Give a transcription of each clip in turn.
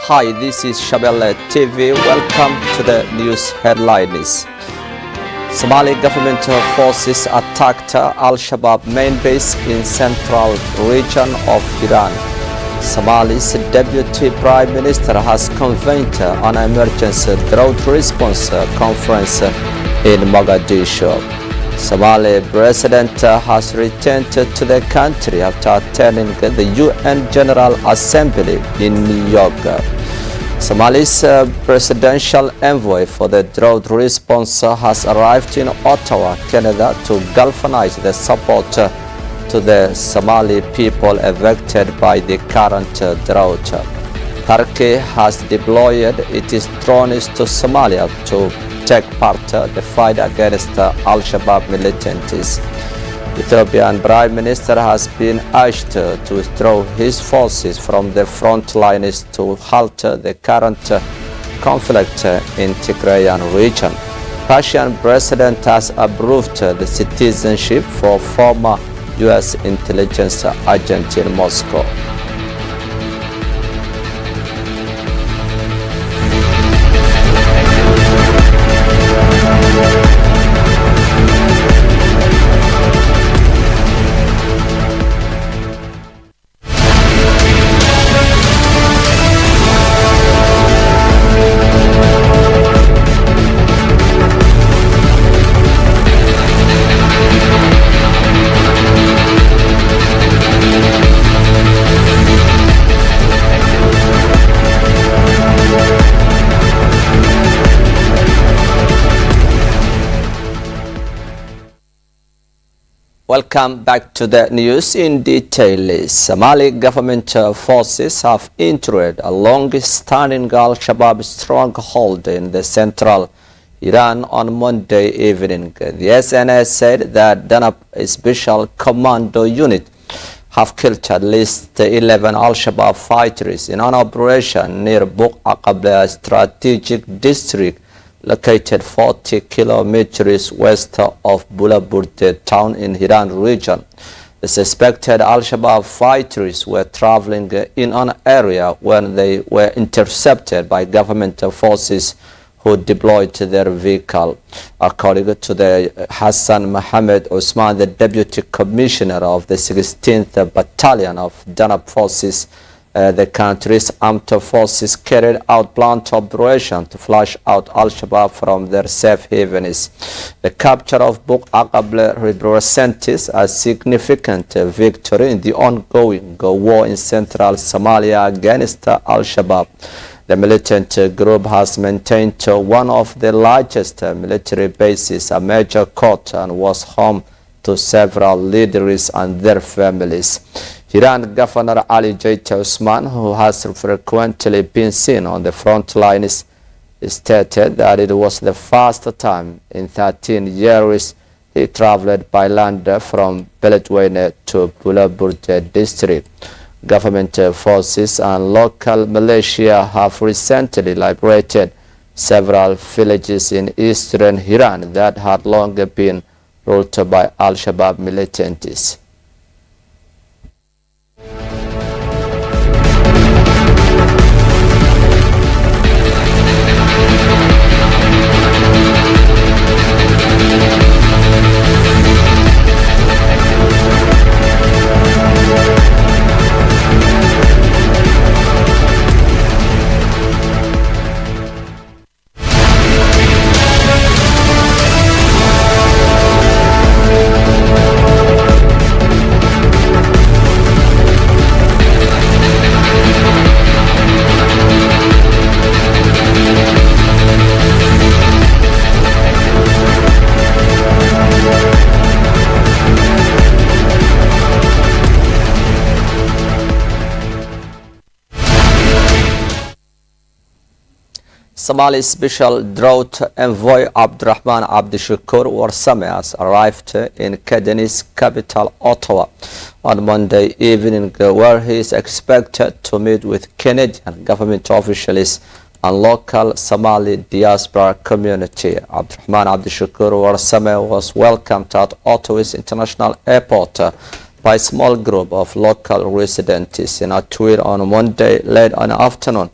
Hi, this is Shabelle TV. Welcome to the news headlines. Somali government forces attacked Al-Shabaab main base in central region of Iran. Somali's deputy prime minister has convened an emergency drought response conference in Mogadishu. Somali president has returned to the country after attending the UN General Assembly in New York. Somali's presidential envoy for the drought response has arrived in Ottawa, Canada, to galvanize the support to the Somali people affected by the current drought. Turkey has deployed its drones to Somalia to take part in the fight against Al-Shabaab militants. Ethiopian Prime Minister has been urged to withdraw his forces from the front lines to halt the current conflict in Tigrayan region. Russian President has approved the citizenship for former U.S. intelligence agent in Moscow. Welcome back to the news in detail. Somali government forces have entered a long-standing Al-Shabaab stronghold in the central Iran on Monday evening. The SNS said that Danab Special Commando Unit have killed at least 11 Al-Shabaab fighters in an operation near Buq strategic district located 40 kilometers west of Bulaburde town in Hiran region. The suspected Al-Shabaab fighters were traveling in an area when they were intercepted by government forces who deployed their vehicle. According to the Hassan Mohammed Osman, the deputy commissioner of the 16th Battalion of Danab Forces, the country's armed forces carried out blunt operation to flush out Al-Shabaab from their safe havens. The capture of Buq represents a significant victory in the ongoing war in central Somalia against Al-Shabaab. The militant group has maintained one of the largest military bases, a major court, and was home to several leaders and their families. Iran Governor Ali Jaita Usman, who has frequently been seen on the front lines, stated that it was the first time in 13 years he traveled by land from Beledweyne to Bulaburde district. Government forces and local militia have recently liberated several villages in eastern Iran that had long been ruled by Al-Shabaab militants. Somali Special Drought Envoy Abdurrahman Abdishakur Warsame has arrived in Canada's capital, Ottawa, on Monday evening, where he is expected to meet with Canadian government officials and local Somali diaspora community. Abdurrahman Abdishakur Warsame was welcomed at Ottawa's International Airport by a small group of local residents. In a tweet on Monday late in the afternoon,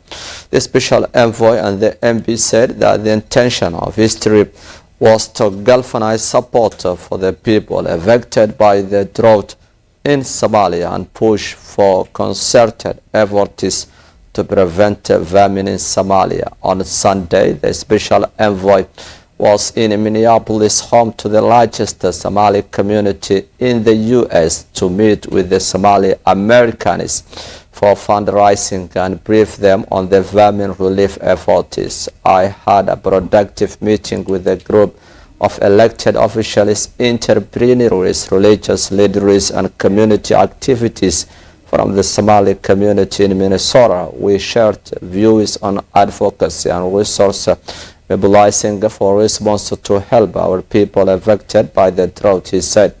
the special envoy and the MB said that the intention of his trip was to galvanize support for the people affected by the drought in Somalia and push for concerted efforts to prevent famine in Somalia. On Sunday, the special envoy was in Minneapolis, home to the largest Somali community in the U.S., to meet with the Somali Americans for fundraising and brief them on the famine relief efforts. I had a productive meeting with a group of elected officials, entrepreneurs, religious leaders, and community activities from the Somali community in Minnesota. We shared views on advocacy and resource mobilizing for response to help our people affected by the drought, he said.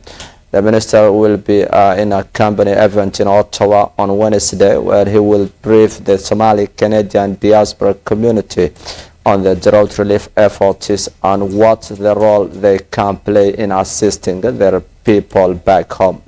The minister will be in a company event in Ottawa on Wednesday, where he will brief the Somali Canadian diaspora community on the drought relief efforts and what the role they can play in assisting their people back home.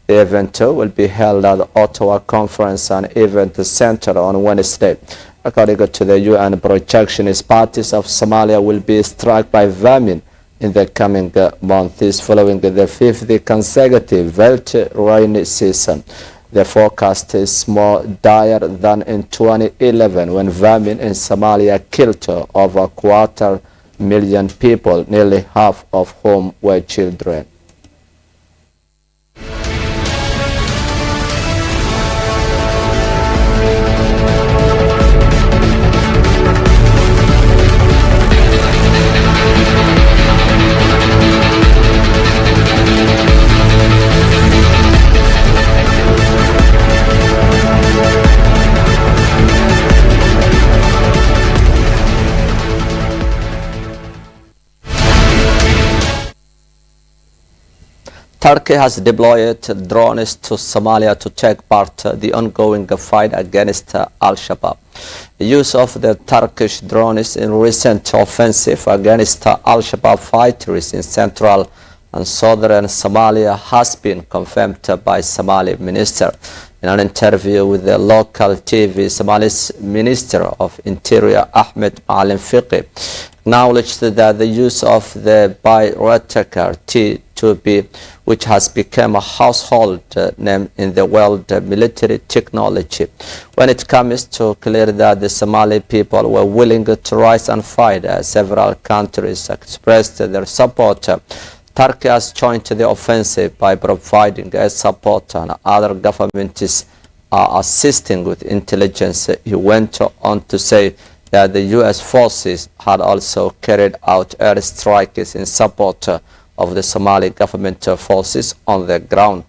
The event will be held at the Ottawa Conference and Event Center on Wednesday. According to the UN projections, parts of Somalia will be struck by famine in the coming months following the fifth consecutive wet rainy season. The forecast is more dire than in 2011, when famine in Somalia killed over 250,000 people, nearly half of whom were children. Turkey has deployed drones to Somalia to take part in the ongoing fight against Al-Shabaab. The use of the Turkish drones in recent offensive against Al-Shabaab fighters in central and southern Somalia has been confirmed by Somali minister. In an interview with the local TV, Somali's Minister of Interior Ahmed Maalim Fiqi acknowledged that the use of the Bayraktar T-2B, which has become a household name in the world military technology, when it comes to clear that the Somali people were willing to rise and fight, several countries expressed their support. Turkey has joined the offensive by providing support, and other governments are assisting with intelligence. He went on to say that the U.S. forces had also carried out airstrikes in support of the Somali government forces on the ground.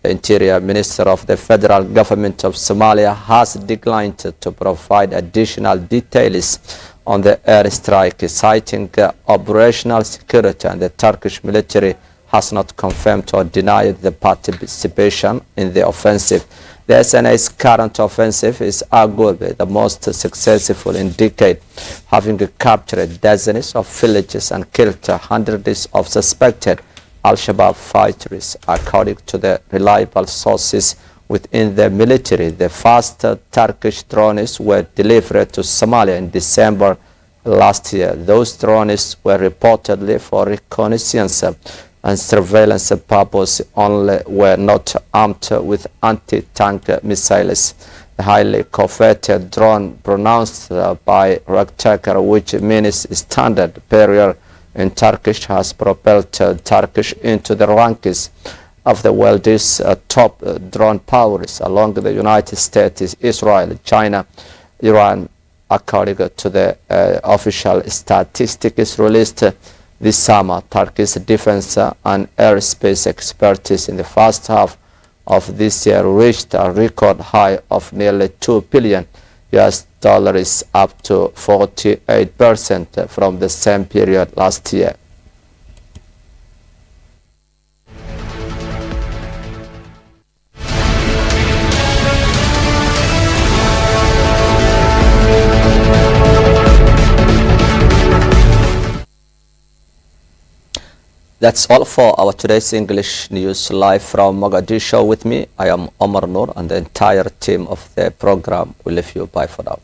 The Interior Minister of the federal government of Somalia has declined to provide additional details on the airstrike, citing operational security, and the Turkish military has not confirmed or denied the participation in the offensive. The SNA's current offensive is arguably the most successful in decades, having captured dozens of villages and killed hundreds of suspected Al-Shabaab fighters. According to the reliable sources within the military, the first Turkish drones were delivered to Somalia in December last year. Those drones were reportedly for reconnaissance and surveillance purpose only, were not armed with anti-tank missiles. The highly coveted drone, pronounced by Bayraktar, which means standard bearer in Turkish, has propelled Turkish into the ranks of the world's top drone powers, along the United States, Israel, China, Iran, according to the official statistics released this summer. Turkey's defense and airspace expertise in the first half of this year reached a record high of nearly $2 billion, up to 48% from the same period last year. That's all for our today's English news live from Mogadishu. With me, I am Omar Noor, and the entire team of the program will leave you. Bye for now.